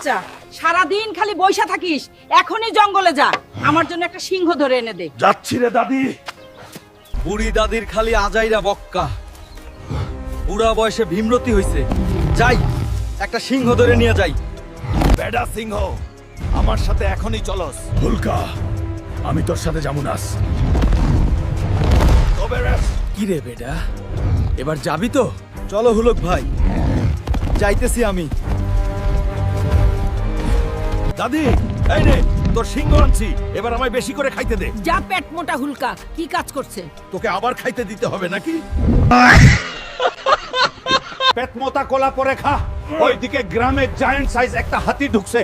বাচ্চা, সারাদিন খালি বইসা থাকিস, এখনই জঙ্গলে যা, আমার জন্য একটা সিংহ ধরে এনে দে। যাচ্ছি রে দাদি। বুড়ি দাদির খালি আজাইরা বক্কা, বুড়া বয়সে ভীমরতি হইছে। যাই, একটা সিংহ ধরে নিয়ে যাই। বেডা সিংহ, আমার সাথে এখনই চলস। হুলকা, আমি তোর সাথে যাবো নাস। কি রে বেটা, এবার যাবি তো? চলো হুলক ভাই, যাইতেছি আমি। দাদি, এই নে তোর সিংহ আনছি, এবার আমায় বেশি করে খাইতে দে। যা পেট মোটা হুলকা, কি কাজ করছে? তোকে আবার খাইতে দিতে হবে নাকি? পেট মোটা কলা পরে খা। ওইদিকে গ্রামে জায়ান্ট সাইজ একটা হাতি ঢুকছে,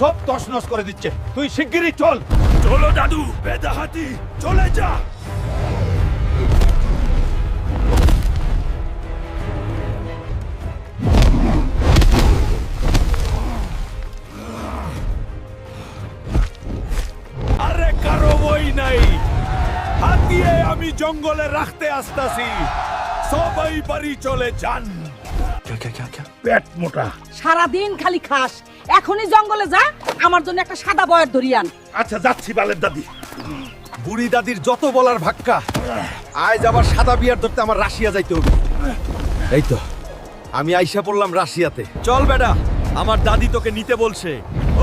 সব তছনছ করে দিচ্ছে। তুই শিগগিরই চল। চলো দাদু, বেদা হাতি, চলে যা। আরে কারো বই নাই, হাতিয়ে আমি জঙ্গলে রাখতে আসতাছি। সবাই বাড়ি চলে যান। পেট মোটা। সারাদিন খালি খাস, এখনই জঙ্গলে যা, আমার জন্য একটা সাদা বয়ার ধরিয়ে আন। আচ্ছা যাচ্ছি বালের দাদি। বুড়ি দাদির যত বলার ভাক্কা, আজ আবার সাদা বিয়ার ধরতে আমার রাশিয়া যাইতে হবে। এই তো আমি আইসা পড়লাম রাশিয়াতে। চল বেটা, আমার দাদি তোকে নিতে বলছে।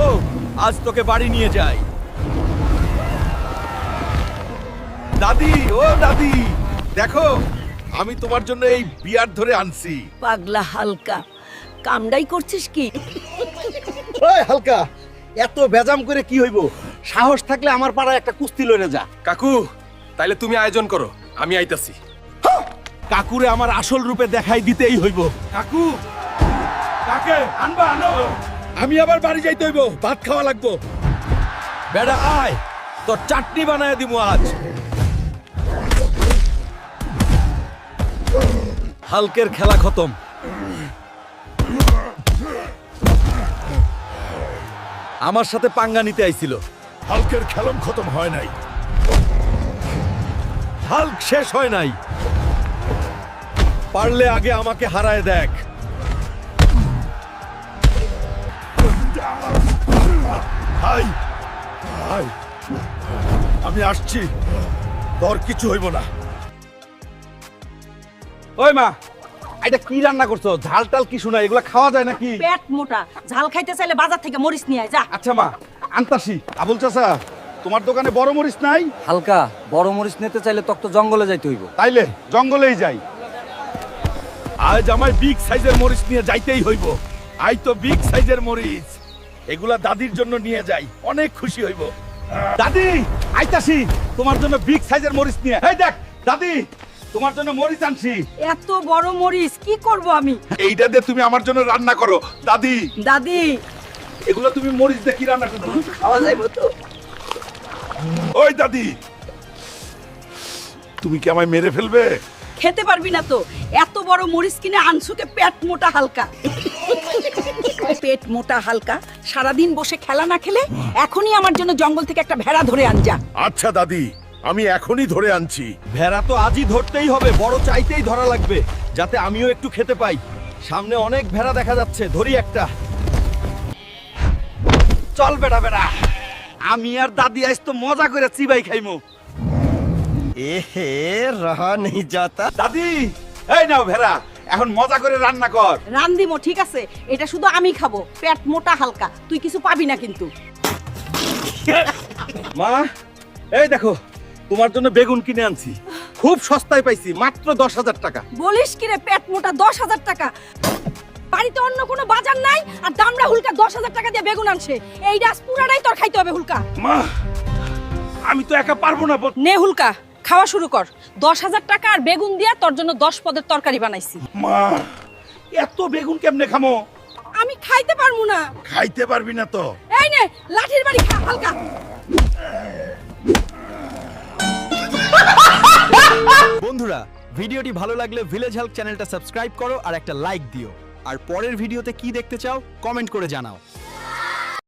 ও, আজ তোকে বাড়ি নিয়ে যাই। দাদি, ও দাদি, দেখো আমি তোমার জন্য এই বিয়ার ধরে আনছি। পাগলা হালকা, কামডাই করছিস কি? ওই হালকা, এত বেজাম করে কি হইব? সাহস থাকলে আমার পাড়ায় একটা কুস্তি লইরে যা। কাকু, তাইলে তুমি আয়োজন করো, আমি আইতাছি। কাকুরে আমার আসল রূপে দেখাই দিতেই হইব। কাকু, কাকে আনবা আনো। আমি আবার বাড়ি যাইতে হইব, ভাত খাওয়া লাগবো। বেটা আয়, তোর চাটনি বানায় দিব আজ। হালকের খেলা খতম। আমার সাথে পাঙ্গা নিতে আইছিল। হালকের খেলম খতম হয় নাই। হাল্ক শেষ হয় নাই। পারলে আগে আমাকে হারায় দেখ। হাই হাই, আমি আসছি, তোর কিছু হইব না। ওই মা, এটা কি রান্না করছো? ঝাল টাল কি শোনা, এগুলা খাওয়া যায় নাকি? পেট মোটা, ঝাল খাইতে চাইলে বাজার থেকে মরিচ নিয়ে আয়, যা। আচ্ছা মা, আনতাসি। আবুল চাচা, তোমার দোকানে বড় মরিচ নাই? হালকা, বড় মরিচ নিতে চাইলে তক তো জঙ্গলে যাইতে হইব। তাইলে জঙ্গলেই যাই। আজ আমায় বিগ সাইজের মরিচ নিয়ে যাইতেই হইব। আই তো বিগ সাইজের মরিচ, এগুলা দাদির জন্য নিয়ে যাই, অনেক খুশি হইব। দাদি, আইতাছি তোমার জন্য বিগ সাইজের মরিচ নিয়ে। এই দেখ দাদি, তোমার জন্য মরিচ আনছি। এত বড় মরিচ কি করব আমি? এইটা দিয়ে তুমি আমার জন্য রান্না করো দাদি। দাদি, এগুলো তুমি মরিচ দিয়ে কি রান্না করো? খাওয়া যাইব তো? ওই দাদি, তুমি কি আমায় মেরে ফেলবে? খেতে পারবি না তো, এত বড় মরিচ কিনে আনছুকে পেট মোটা হালকা। পেট মোটা হালকা, সারাদিন বসে খেলা না খেলে এখনই আমার জন্য জঙ্গল থেকে একটা ভেড়া ধরে আন যা। আচ্ছা দাদি, আমি এখনই ধরে আনছি। ভেড়া তো আজই ধরতেই হবে, বড় চাইতেই ধরা লাগবে, যাতে আমিও একটু খেতে পাই। সামনে অনেক ভেড়া দেখা যাচ্ছে, ধরি একটা। চল বেটা বেটা, আমি আর দাদি আজ তো মজা করে চিবাই খাইমু। এহে, রহা নেই যাতা। দাদি, এই নাও ভেড়া, এখন মজা করে রান্না কর। রান্দিমো, ঠিক আছে, এটা শুধু আমি খাবো। পেট মোটা হালকা, তুই কিছু পাবি না কিন্তু। মা, এই দেখো তোমার জন্য বেগুন কিনে আনছি, খুব সস্তায় পাইছি, মাত্র 10,000 টাকা। বলিস কি রে, পেট মোটা 10,000 টাকা? বাড়িতে অন্য কোনো বাজার নাই আর দামড়া হুলকা 10,000 টাকা দিয়ে বেগুন আনছে। এই ডাস পুরাটাই তোর খাইতে হবে হুলকা। মা, আমি তো একা পারবো না। নে হুলকা, খাওয়া শুরু কর। 10,000 টাকা আর বেগুন দিয়া তোর জন্য 10 পদের তরকারি বানাইছি। মা, এত বেগুন কেমনে খামো? আমি খাইতে পারবো না। খাইতে পারবি না তো? এই নে, লাঠির বাড়ি খা হালকা। বন্ধুরা, ভিডিওটি ভালো লাগলে ভিলেজ হেল্প চ্যানেলটা সাবস্ক্রাইব করো আর একটা লাইক দিও। আর পরের ভিডিওতে কি দেখতে চাও কমেন্ট করে জানাও।